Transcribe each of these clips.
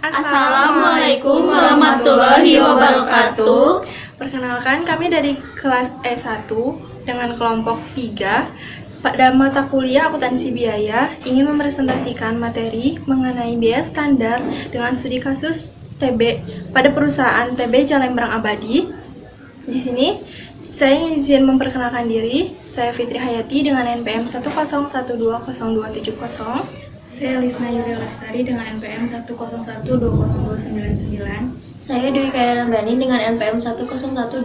Assalamualaikum warahmatullahi wabarakatuh. Perkenalkan, kami dari kelas E1 dengan kelompok 3 pada mata kuliah akuntansi biaya ingin mempresentasikan materi mengenai biaya standar dengan studi kasus TB pada perusahaan TB Jalembrang Abadi. Di sini saya izin memperkenalkan diri. Saya Fitri Hayati dengan NPM 101200270. Saya Lisna Yulia Lestari dengan NPM 101200299. Saya Dwi Kairandani dengan NPM 1012024.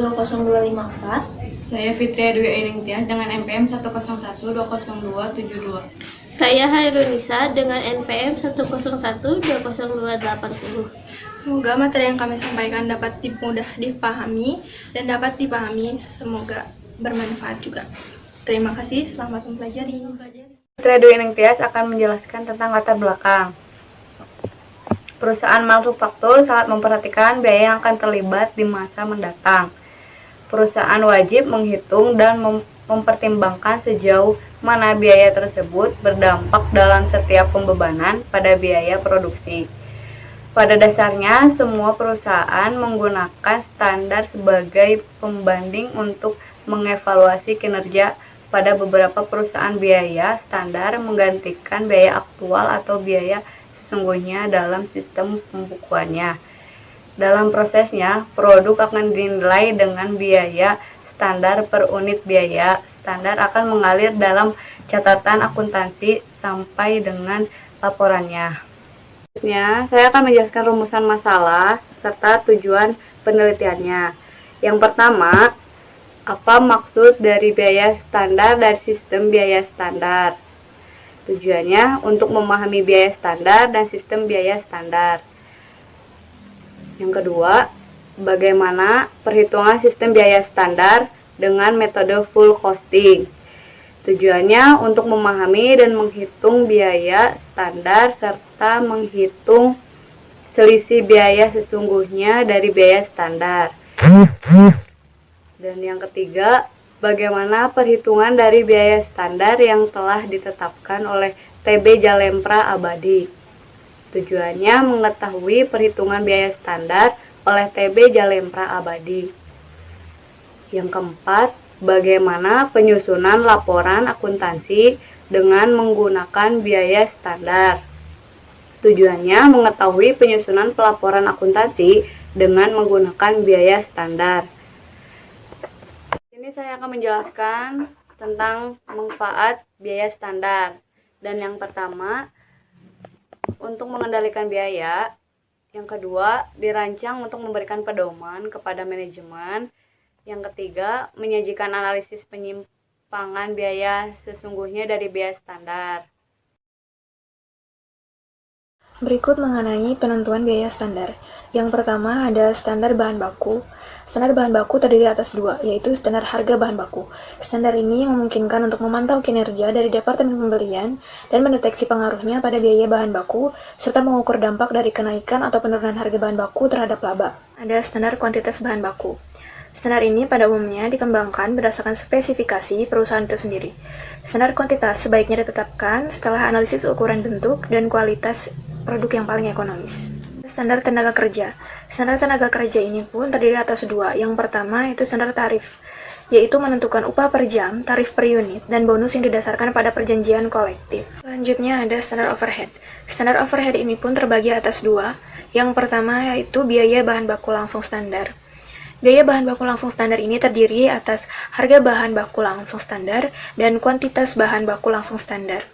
Saya Fitria Dwi Aining Tias dengan NPM 101202272. Saya Hairunisa dengan NPM 1012080. Semoga materi yang kami sampaikan dapat mudah dipahami dan dapat dipahami, semoga bermanfaat juga. Terima kasih, selamat mempelajari. Fitria Dwi Aining Tias akan menjelaskan tentang latar belakang. Perusahaan manufaktur sangat memperhatikan biaya yang akan terlibat di masa mendatang. Perusahaan wajib menghitung dan mempertimbangkan sejauh mana biaya tersebut berdampak dalam setiap pembebanan pada biaya produksi. Pada dasarnya, semua perusahaan menggunakan standar sebagai pembanding untuk mengevaluasi kinerja. Pada beberapa perusahaan biaya standar menggantikan biaya aktual atau biaya sesungguhnya dalam sistem pembukuannya. Dalam prosesnya, produk akan dinilai dengan biaya standar per unit biaya. Standar akan mengalir dalam catatan akuntansi sampai dengan laporannya. Selanjutnya, saya akan menjelaskan rumusan masalah serta tujuan penelitiannya. Yang pertama, apa maksud dari biaya standar dan sistem biaya standar? Tujuannya untuk memahami biaya standar dan sistem biaya standar. Yang kedua, bagaimana perhitungan sistem biaya standar dengan metode full costing? Tujuannya untuk memahami dan menghitung biaya standar serta menghitung selisih biaya sesungguhnya dari biaya standar. Dan yang ketiga, bagaimana perhitungan dari biaya standar yang telah ditetapkan oleh TB Jalempra Abadi. Tujuannya mengetahui perhitungan biaya standar oleh TB Jalempra Abadi. Yang keempat, bagaimana penyusunan laporan akuntansi dengan menggunakan biaya standar. Tujuannya mengetahui penyusunan pelaporan akuntansi dengan menggunakan biaya standar. Ini saya akan menjelaskan tentang manfaat biaya standar. Dan yang pertama, untuk mengendalikan biaya. Yang kedua, dirancang untuk memberikan pedoman kepada manajemen. Yang ketiga, menyajikan analisis penyimpangan biaya sesungguhnya dari biaya standar. Berikut mengenai penentuan biaya standar. Yang pertama ada standar bahan baku. Standar bahan baku terdiri atas dua, yaitu standar harga bahan baku. Standar ini memungkinkan untuk memantau kinerja dari Departemen Pembelian dan mendeteksi pengaruhnya pada biaya bahan baku, serta mengukur dampak dari kenaikan atau penurunan harga bahan baku terhadap laba. Ada standar kuantitas bahan baku. Standar ini pada umumnya dikembangkan berdasarkan spesifikasi perusahaan itu sendiri. Standar kuantitas sebaiknya ditetapkan setelah analisis ukuran bentuk dan kualitas produk yang paling ekonomis. Standar tenaga kerja. Standar tenaga kerja ini pun terdiri atas dua. Yang pertama itu standar tarif, yaitu menentukan upah per jam, tarif per unit, dan bonus yang didasarkan pada perjanjian kolektif. Selanjutnya ada standar overhead. Standar overhead ini pun terbagi atas dua. Yang pertama yaitu biaya bahan baku langsung standar. Biaya bahan baku langsung standar ini terdiri atas harga bahan baku langsung standar dan kuantitas bahan baku langsung standar.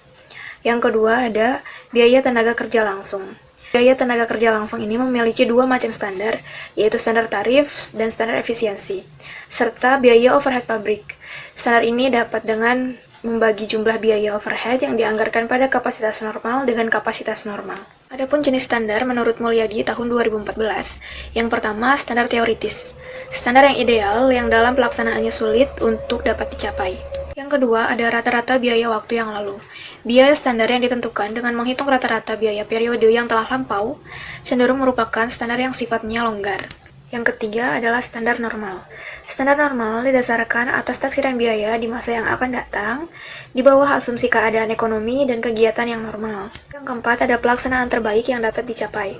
Yang kedua ada biaya tenaga kerja langsung. Biaya tenaga kerja langsung ini memiliki dua macam standar, yaitu standar tarif dan standar efisiensi, serta biaya overhead pabrik. Standar ini dapat dengan membagi jumlah biaya overhead yang dianggarkan pada kapasitas normal dengan kapasitas normal. Adapun jenis standar menurut Mulyadi tahun 2014, yang pertama standar teoritis, standar yang ideal yang dalam pelaksanaannya sulit untuk dapat dicapai. Yang kedua ada rata-rata biaya waktu yang lalu. Biaya standar yang ditentukan dengan menghitung rata-rata biaya periode yang telah lampau cenderung merupakan standar yang sifatnya longgar. Yang ketiga adalah standar normal. Standar normal didasarkan atas taksiran biaya di masa yang akan datang, di bawah asumsi keadaan ekonomi dan kegiatan yang normal. Yang keempat ada pelaksanaan terbaik yang dapat dicapai.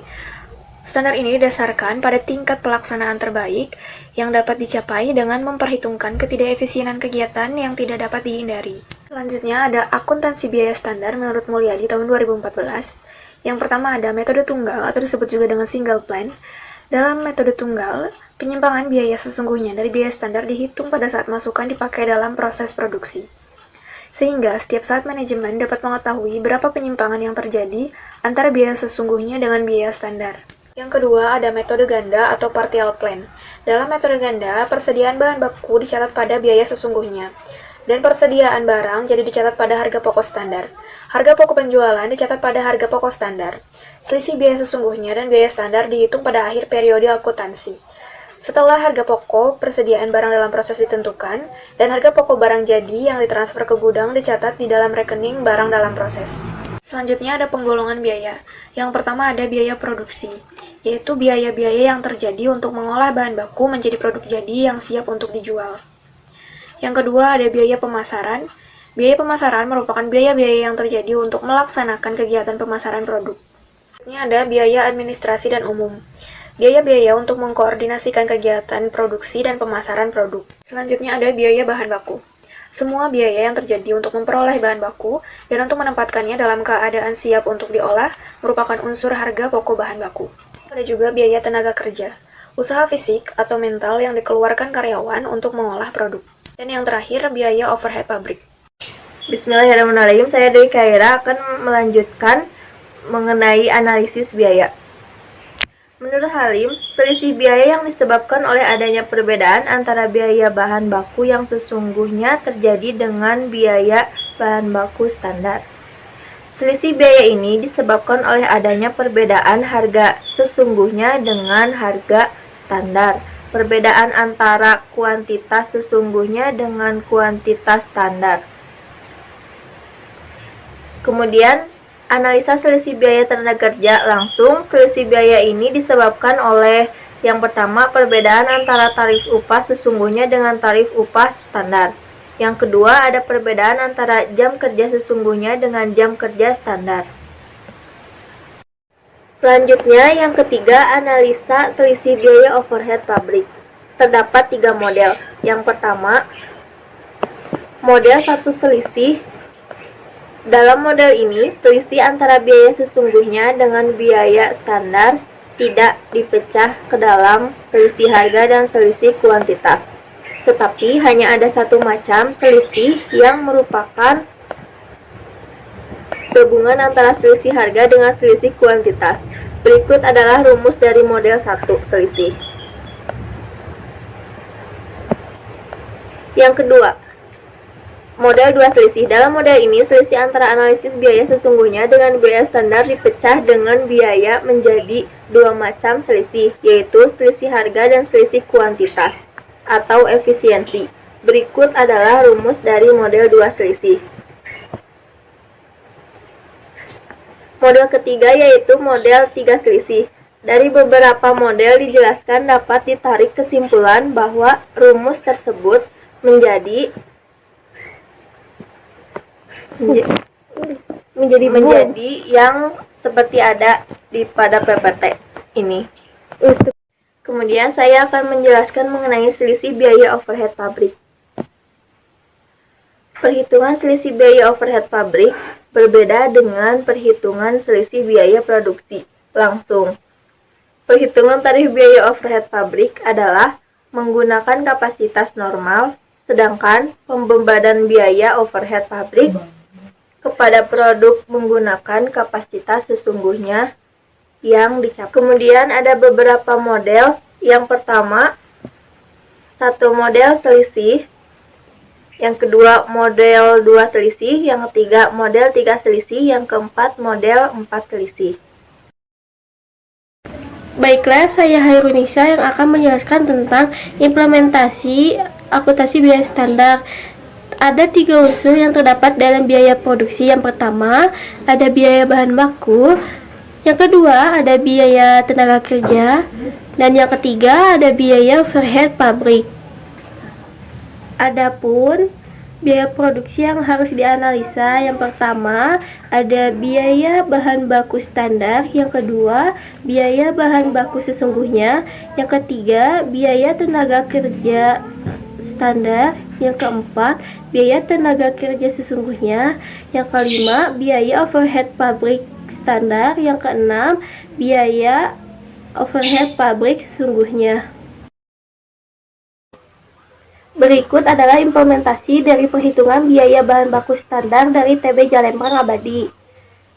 Standar ini didasarkan pada tingkat pelaksanaan terbaik yang dapat dicapai dengan memperhitungkan ketidakefisienan kegiatan yang tidak dapat dihindari. Selanjutnya ada akuntansi biaya standar menurut Mulyadi tahun 2014. Yang pertama ada metode tunggal atau disebut juga dengan single plan. Dalam metode tunggal, penyimpangan biaya sesungguhnya dari biaya standar dihitung pada saat masukan dipakai dalam proses produksi. Sehingga setiap saat manajemen dapat mengetahui berapa penyimpangan yang terjadi antara biaya sesungguhnya dengan biaya standar. Yang kedua ada metode ganda atau partial plan. Dalam metode ganda, persediaan bahan baku dicatat pada biaya sesungguhnya, dan persediaan barang jadi dicatat pada harga pokok standar. Harga pokok penjualan dicatat pada harga pokok standar. Selisih biaya sesungguhnya dan biaya standar dihitung pada akhir periode akuntansi. Setelah harga pokok, persediaan barang dalam proses ditentukan, dan harga pokok barang jadi yang ditransfer ke gudang dicatat di dalam rekening barang dalam proses. Selanjutnya ada penggolongan biaya. Yang pertama ada biaya produksi, yaitu biaya-biaya yang terjadi untuk mengolah bahan baku menjadi produk jadi yang siap untuk dijual. Yang kedua ada biaya pemasaran. Biaya pemasaran merupakan biaya-biaya yang terjadi untuk melaksanakan kegiatan pemasaran produk. Ini ada biaya administrasi dan umum. Biaya-biaya untuk mengkoordinasikan kegiatan produksi dan pemasaran produk. Selanjutnya ada biaya bahan baku. Semua biaya yang terjadi untuk memperoleh bahan baku dan untuk menempatkannya dalam keadaan siap untuk diolah merupakan unsur harga pokok bahan baku. Ada juga biaya tenaga kerja, usaha fisik atau mental yang dikeluarkan karyawan untuk mengolah produk. Dan yang terakhir, biaya overhead pabrik. Bismillahirrahmanirrahim, saya Dewi Kaira akan melanjutkan mengenai analisis biaya. Menurut Halim, selisih biaya yang disebabkan oleh adanya perbedaan antara biaya bahan baku yang sesungguhnya terjadi dengan biaya bahan baku standar. Selisih biaya ini disebabkan oleh adanya perbedaan harga sesungguhnya dengan harga standar. Perbedaan antara kuantitas sesungguhnya dengan kuantitas standar. Kemudian, analisa selisih biaya tenaga kerja langsung. Selisih biaya ini disebabkan oleh yang pertama, perbedaan antara tarif upah sesungguhnya dengan tarif upah standar. Yang kedua, ada perbedaan antara jam kerja sesungguhnya dengan jam kerja standar. Selanjutnya, yang ketiga, analisa selisih biaya overhead pabrik. Terdapat 3 model. Yang pertama, model satu selisih. Dalam model ini, selisih antara biaya sesungguhnya dengan biaya standar tidak dipecah ke dalam selisih harga dan selisih kuantitas. Tetapi hanya ada satu macam selisih yang merupakan gabungan antara selisih harga dengan selisih kuantitas. Berikut adalah rumus dari model satu selisih. Yang kedua, model 2 selisih. Dalam model ini, selisih antara analisis biaya sesungguhnya dengan biaya standar dipecah dengan biaya menjadi 2 macam selisih, yaitu selisih harga dan selisih kuantitas, atau efisiensi. Berikut adalah rumus dari model 2 selisih. Model ketiga yaitu model 3 selisih. Dari beberapa model dijelaskan dapat ditarik kesimpulan bahwa rumus tersebut menjadi yang seperti ada pada PPT ini. Kemudian saya akan menjelaskan mengenai selisih biaya overhead pabrik. Perhitungan selisih biaya overhead pabrik berbeda dengan perhitungan selisih biaya produksi langsung. Perhitungan tarif biaya overhead pabrik adalah menggunakan kapasitas normal, sedangkan pembebanan biaya overhead pabrik kepada produk menggunakan kapasitas sesungguhnya yang dicapai. Kemudian ada beberapa model. Yang pertama, satu model selisih. Yang kedua, model 2 selisih. Yang ketiga, model 3 selisih. Yang keempat, model 4 selisih. Baiklah, saya Hairunisa yang akan menjelaskan tentang implementasi akuntansi biaya standar. Ada 3 unsur yang terdapat dalam biaya produksi. Yang pertama, ada biaya bahan baku. Yang kedua, ada biaya tenaga kerja. Dan yang ketiga, ada biaya overhead pabrik. Adapun biaya produksi yang harus dianalisa. Yang pertama, ada biaya bahan baku standar. Yang kedua, biaya bahan baku sesungguhnya. Yang ketiga, biaya tenaga kerja standar. Yang keempat, biaya tenaga kerja sesungguhnya. Yang kelima, biaya overhead pabrik standar. Yang keenam, biaya overhead pabrik sesungguhnya. Berikut adalah implementasi dari perhitungan biaya bahan baku standar dari TB Jalembang Abadi.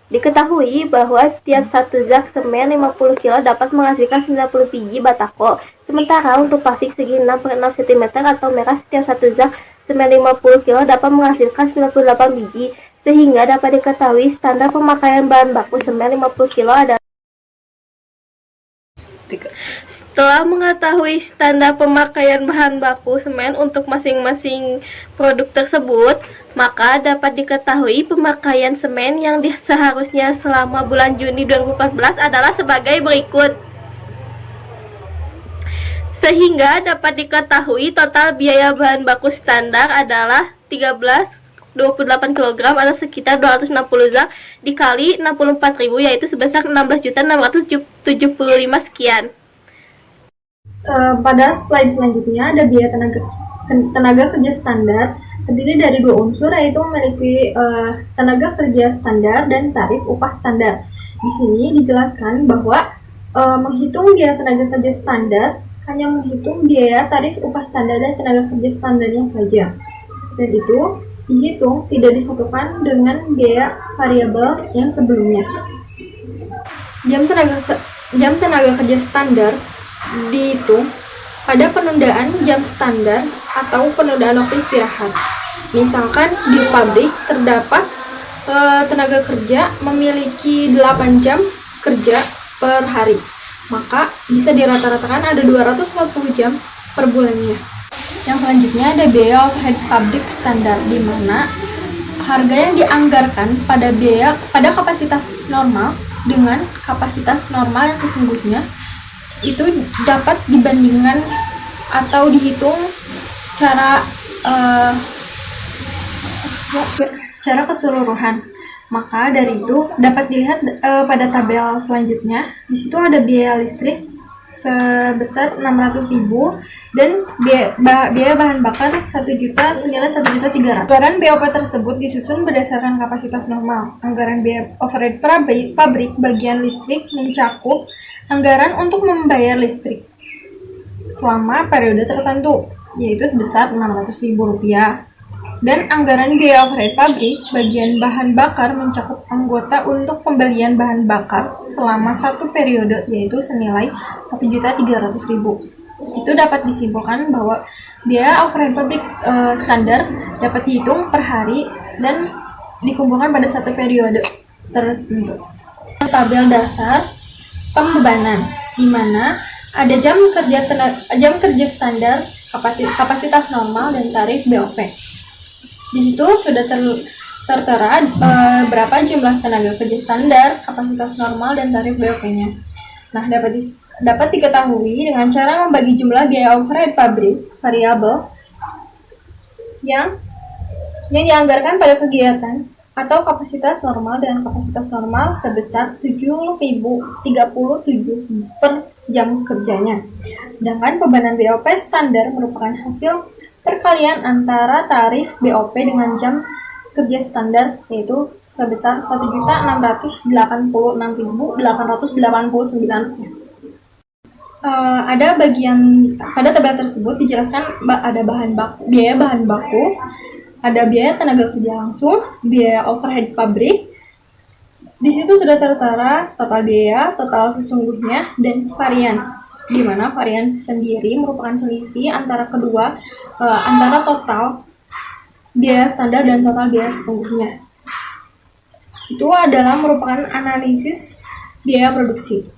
Diketahui bahwa setiap satu zak semen 50 kg dapat menghasilkan 90 biji batako. Sementara untuk plastik segi 6 per 6 cm atau merah, setiap satu zak semen 50 kg dapat menghasilkan 98 biji. Sehingga dapat diketahui standar pemakaian bahan baku semen 50 kg adalah. Setelah mengetahui standar pemakaian bahan baku semen untuk masing-masing produk tersebut, maka dapat diketahui pemakaian semen yang seharusnya selama bulan Juni 2014 adalah sebagai berikut. Sehingga dapat diketahui total biaya bahan baku standar adalah 28 kg atau sekitar 260 zak dikali 64.000, yaitu sebesar 16.675 sekian. Pada slide selanjutnya ada biaya tenaga kerja standar, terdiri dari dua unsur, yaitu memiliki tenaga kerja standar dan tarif upah standar. Di sini dijelaskan bahwa menghitung biaya tenaga kerja standar hanya menghitung biaya tarif upah standar dan tenaga kerja standarnya saja, dan itu dihitung tidak disatukan dengan biaya variabel yang sebelumnya. Jam tenaga kerja standar dihitung pada penundaan jam standar atau penundaan waktu istirahat. Misalkan di pabrik terdapat tenaga kerja memiliki 8 jam kerja per hari, maka bisa dirata-ratakan ada 250 jam per bulannya. Yang selanjutnya ada biaya overhead pabrik standar, di mana harga yang dianggarkan pada kapasitas normal dengan kapasitas normal yang sesungguhnya itu dapat dibandingkan atau dihitung secara keseluruhan. Maka dari itu dapat dilihat pada tabel selanjutnya. Di situ ada biaya listrik sebesar 600.000 dan biaya bahan bakar 1 juta senilai 1.300.000. Anggaran BOP tersebut disusun berdasarkan kapasitas normal. Anggaran biaya overhead pabrik bagian listrik mencakup anggaran untuk membayar listrik selama periode tertentu, yaitu sebesar Rp600.000. Dan anggaran biaya overhead pabrik bagian bahan bakar mencakup anggota untuk pembelian bahan bakar selama satu periode, yaitu senilai Rp1.300.000. Di situ dapat disimpulkan bahwa biaya overhead pabrik standar dapat dihitung per hari dan dikumpulkan pada satu periode tertentu. Tabel dasar pembebanan, di mana ada jam kerja standar, kapasitas normal, dan tarif BOP. Di situ sudah tertera berapa jumlah tenaga kerja standar, kapasitas normal, dan tarif BOP-nya. Nah, dapat diketahui dengan cara membagi jumlah biaya overhead pabrik variabel yang dianggarkan pada kegiatan atau kapasitas normal dan kapasitas normal sebesar 7.037 per jam kerjanya. Sedangkan bebanan BOP standar merupakan hasil perkalian antara tarif BOP dengan jam kerja standar, yaitu sebesar 1.686.889. Ada bagian pada tabel tersebut dijelaskan ada biaya bahan baku, ada biaya tenaga kerja langsung, biaya overhead pabrik. Di situ sudah tertera total biaya, total sesungguhnya, dan varians, di mana varians sendiri merupakan selisih antara antara total biaya standar dan total biaya sesungguhnya. Itu adalah merupakan analisis biaya produksi.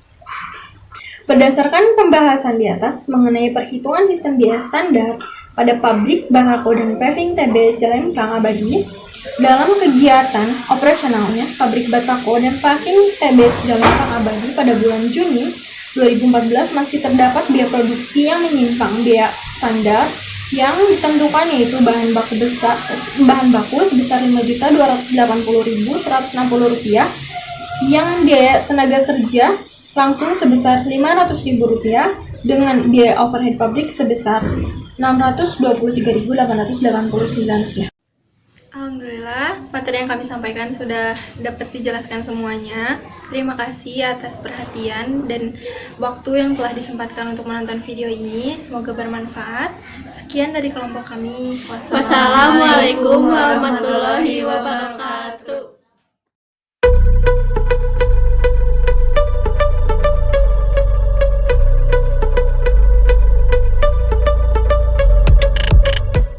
Berdasarkan pembahasan di atas mengenai perhitungan sistem biaya standar pada pabrik Bahako dan Paving TB Jalembang Abadi, dalam kegiatan operasionalnya pabrik Batako dan Paving TB Jalembang Abadi pada bulan Juni 2014 masih terdapat biaya produksi yang menyimpang biaya standar yang ditentukan yaitu bahan baku sebesar Rp5.280.160, yang biaya tenaga kerja langsung sebesar Rp500.000 dengan biaya overhead pabrik sebesar Rp623.889. Alhamdulillah, materi yang kami sampaikan sudah dapat dijelaskan semuanya. Terima kasih atas perhatian dan waktu yang telah disempatkan untuk menonton video ini. Semoga bermanfaat. Sekian dari kelompok kami. Wassalamualaikum warahmatullahi wabarakatuh.